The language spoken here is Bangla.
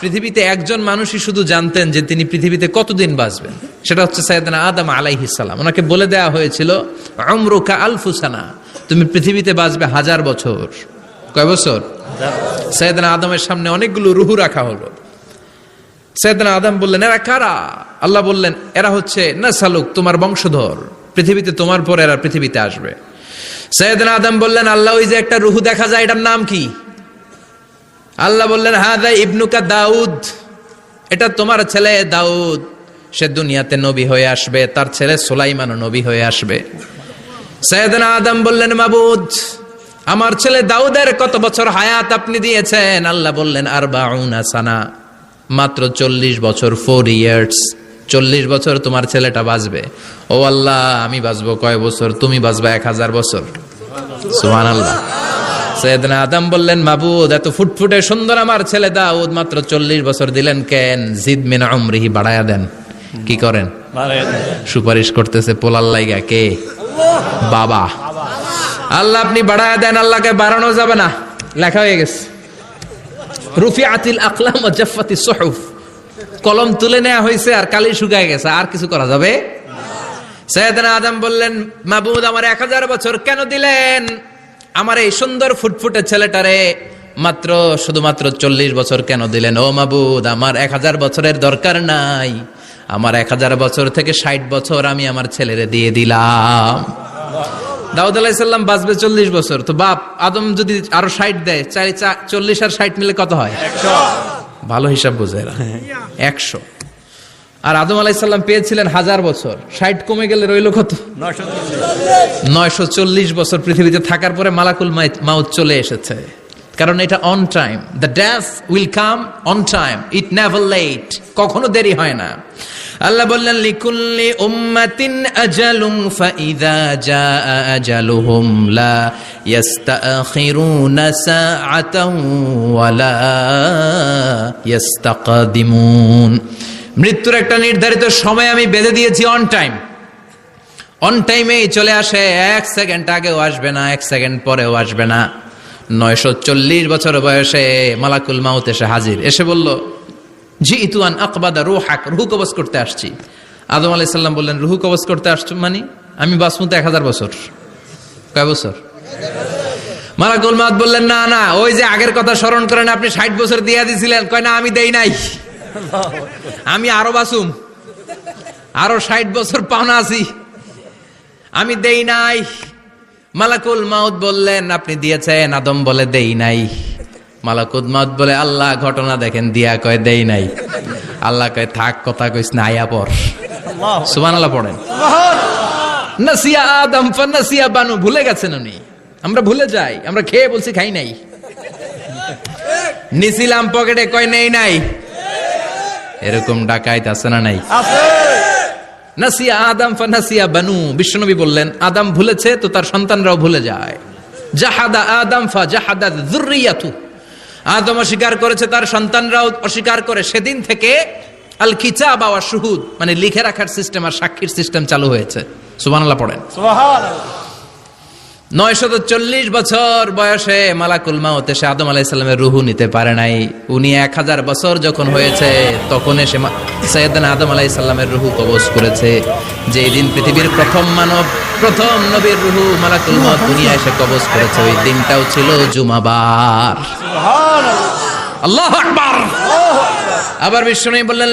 পৃথিবীতে একজন মানুষই শুধু জানতেন যে তিনি পৃথিবীতে কতদিন বাঁচবেন, সেটা হচ্ছে সাইয়েদনা আদম আলাইহিস সালাম। ওনাকে বলে দেওয়া হয়েছিল উমরুকা আলফু সানা, তুমি পৃথিবীতে বাঁচবে 1000 বছর। কয় বছর? সাইয়েদনা আদমের সামনে অনেকগুলো রুহু রাখা হলো। সাইয়েদনা আদম বললেন, এরা কারা? আল্লাহ বললেন, এরা হচ্ছে নাসালুক, তোমার বংশধর, পৃথিবীতে তোমার পর এরা পৃথিবীতে আসবে। সাইয়েদনা আদম বললেন, আল্লাহ ওই যে একটা রুহু দেখা যায়, এটার নাম কি? আল্লাহ বললেন, হাদা ইবনুকা দাউদ, এটা তোমার ছেলে দাউদ, সে দুনিয়াতে নবী হয়ে আসবে, তার ছেলে সুলাইমানও নবী হয়ে আসবে। সাইয়েদনা আদম বললেন, মাবুদ, আমার ছেলে দাউদের কত বছর হায়াত আপনি দিয়েছেন? আল্লাহ বললেন, 40 সানা, মাত্র 40 বছর, 4 ইয়ার্স, 40 বছর তোমার ছেলেটা বাঁচবে। ও আল্লাহ, আমি বাঁচবো কয় বছর? তুমি বাঁচবা 1000 বছর। সুবহানাল্লাহ। সাইয়েদনা আদম বললেন, মাবুদ, এত ফুটফুটে সুন্দর আমার ছেলে দাউদ, মাত্র 40 বছর দিলেন কেন? জিদ মিন উমরিহি, বাড়ায়া দেন। কি করেন? সুপারিশ করতেছে পোলার লাইগা। কে? বাবা। আল্লাহ আপনি বাড়ায়া দেন। আল্লাহকে বাড়ানো যাবে না, লেখা হয়ে গেছে। রুফিআতিল আকলাম ওয়া জাফফাতিস সুহুফ, কলম তুলে নেওয়া হয়েছে আর কালি শুকায় গেছে, আর কিছু করা যাবে না। সাইয়েদনা আদম বললেন, মাবুদ, আমার 1000 বছর কেন দিলেন? আমার এই সুন্দর ফুটফুটে ছেলেটারে মাত্র শুধুমাত্র 40 বছর কেন দিলেন? ও মাবুদ, আমার 1000 বছরের দরকার নাই, আমার 1000 বছর থেকে 60 বছর আমি আমার ছেলেরে দিয়ে দিলাম। দাউদ আলাইহিস সালাম বাঁচবে 40 বছর, তো বাপ আদম যদি আরো 60 দেয়, 40 আর 60 মিলে কত হয়? 100। ভালো হিসাব বোঝে এরা, 100। আর আদম আলাইহিস সালাম পেয়েছিলেন 1000 বছর, 60 কমে গেলে রইল কত? 940 বছর পৃথিবীতে থাকার পরে মালাকুল মাউত চলে এসেছে। কারণ এটা on time, the death will come on time, it never late, কখনো দেরি হয় না। আল্লাহ বললেন, লিকুল্লি উম্মাতিন আজালুন ফাইযা জাআ আজালুহুম লা ইস্তাখিরুনা সাআতান ওয়া লা ইস্তাকদিমুন। মৃত্যুর একটা নির্ধারিত সময় আমি বেঁধে দিয়েছি, অন টাইম, অন টাইমেই চলে আসে, 1 সেকেন্ড আগেও আসবে না, 1 সেকেন্ড পরেও আসবে না। 940 বছর বয়সে মালাকুল মাউত এসে হাজির, এসে বলল, জিইতু আন আকবাদা রূহাক, রূহ কবজ করতে আসছি। আদম আলাইহিস সালাম বললেন, রূহ কবজ করতে আসছো মানে? আমি বাঁচবো তো 1000 বছর। কয় বছর? মালাকুল মাউত বললেন, না না, ওই যে আগের কথা স্মরণ করেন, আপনি 60 বছর দিয়ে দিয়েছিলেন। কয় না, আমি দেই নাই, আমি আরো বাঁচুম, আরো 60 বছর পাওনা আছি, আমি দেই নাই। মালাকুল মাউত বললেন, আপনি দিয়েছেন। আদম বলে, দেই নাই। মালাকুল মাউত বলে, আল্লাহ ঘটনা দেখেন, দিয়া কয় দেই নাই। আল্লাহ কয়, থাক, কথা কইস না, আয়া পড়। সুবহানাল্লাহ পড়েন। নাসিয়া আদম ফানাসিয়া বানু, ভুলে গেছেন উনি। আমরা ভুলে যাই, আমরা খেয়ে বলছি খাই নাই, নিছিলাম পকেটে, কয় নেই নাই। এরকম ডাকাইত আছে না নাই? নাসিয়া আদম ফানাসিয়া বানু, বিশ্বনবী বললেন, আদম ভুলেছে তো তার সন্তানরাও ভুলে যায়। জাহাদা আদম ফাজাহাদা যুররিয়াতু, আদম অস্বীকার করেছে, তার সন্তানরাও অস্বীকার করে। সেদিন থেকে আল কিতাব ওয়া শুহুদ, মানে লিখে রাখার সিস্টেম আর সাক্ষীর সিস্টেম চালু হয়েছে। সুবহানাল্লাহ পড়েন। সুবহানাল্লাহ। 940 বছর বয়সে মালাকুল মাউত এসে আদম আলাইহিস সালামের রূহ নিতে পারে নাই। উনি 1000 বছর যখন হয়েছে তখন এসে সাইয়েদনা আদম আলাইহিস সালামের রূহ কবজ করেছে। যে দিন পৃথিবীর প্রথম মানব, প্রথম নবীর রূহ মালাকুল মাউত দুনিয়া এসে কবজ করেছে, ওই দিনটাও ছিল জুমাবার। সুবহানাল্লাহ, আল্লাহু আকবার। আবার বিশ্বনবী বললেন,